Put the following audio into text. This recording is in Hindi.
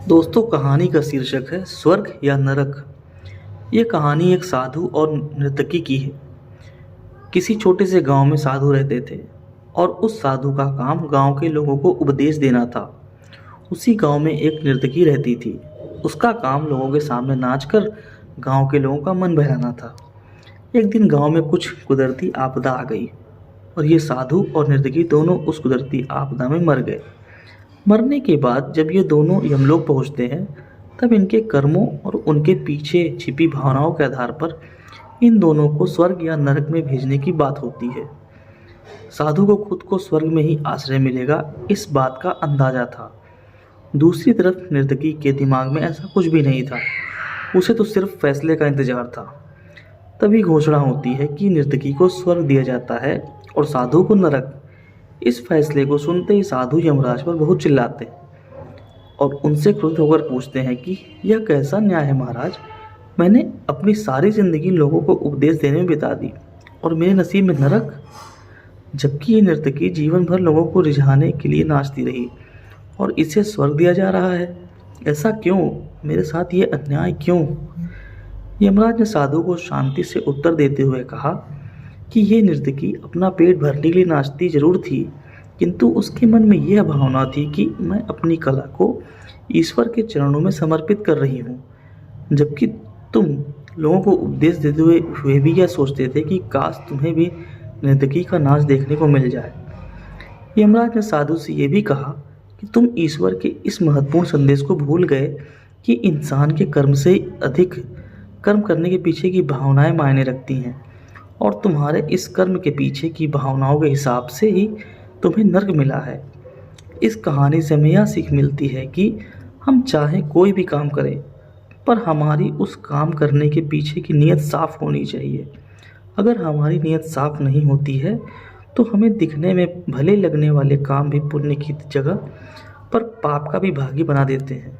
दोस्तों, कहानी का शीर्षक है स्वर्ग या नरक। ये कहानी एक साधु और नर्तकी की है। किसी छोटे से गांव में साधु रहते थे और उस साधु का काम गांव के लोगों को उपदेश देना था। उसी गांव में एक नर्तकी रहती थी। उसका काम लोगों के सामने नाचकर गांव के लोगों का मन बहलाना था। एक दिन गांव में कुछ कुदरती आपदा आ गई और ये साधु और नर्तकी दोनों उस कुदरती आपदा में मर गए। मरने के बाद जब ये दोनों यमलोक पहुंचते हैं, तब इनके कर्मों और उनके पीछे छिपी भावनाओं के आधार पर इन दोनों को स्वर्ग या नरक में भेजने की बात होती है। साधु को खुद को स्वर्ग में ही आश्रय मिलेगा, इस बात का अंदाजा था। दूसरी तरफ नर्तकी के दिमाग में ऐसा कुछ भी नहीं था। उसे तो सिर्फ फैसले का इंतजार था। तभी घोषणा होती है कि नर्तकी को स्वर्ग दिया जाता है और साधु को नरक। इस फैसले को सुनते ही साधु यमराज पर बहुत चिल्लाते हैं और उनसे क्रुद्ध होकर पूछते हैं कि यह कैसा न्याय है महाराज। मैंने अपनी सारी जिंदगी लोगों को उपदेश देने में बिता दी और मेरे नसीब में नरक। जबकि ये नर्तकी जीवन भर लोगों को रिझाने के लिए नाचती रही और इसे स्वर्ग दिया जा रहा है। ऐसा क्यों? मेरे साथ ये अन्याय क्यों? यमराज ने साधु को शांति से उत्तर देते हुए कहा कि ये नर्तकी अपना पेट भरने के लिए नाचती जरूर थी, किंतु उसके मन में यह भावना थी कि मैं अपनी कला को ईश्वर के चरणों में समर्पित कर रही हूँ। जबकि तुम लोगों को उपदेश देते हुए भी यह सोचते थे कि काश तुम्हें भी नर्तकी का नाच देखने को मिल जाए। यमराज ने साधु से यह भी कहा कि तुम ईश्वर के इस महत्वपूर्ण संदेश को भूल गए कि इंसान के कर्म से अधिक कर्म करने के पीछे की भावनाएं मायने रखती हैं और तुम्हारे इस कर्म के पीछे की भावनाओं के हिसाब से ही तुम्हें नर्क मिला है। इस कहानी से हमें यह सीख मिलती है कि हम चाहे कोई भी काम करें, पर हमारी उस काम करने के पीछे की नीयत साफ होनी चाहिए। अगर हमारी नीयत साफ नहीं होती है तो हमें दिखने में भले लगने वाले काम भी पुण्य की जगह पर पाप का भी भागी बना देते हैं।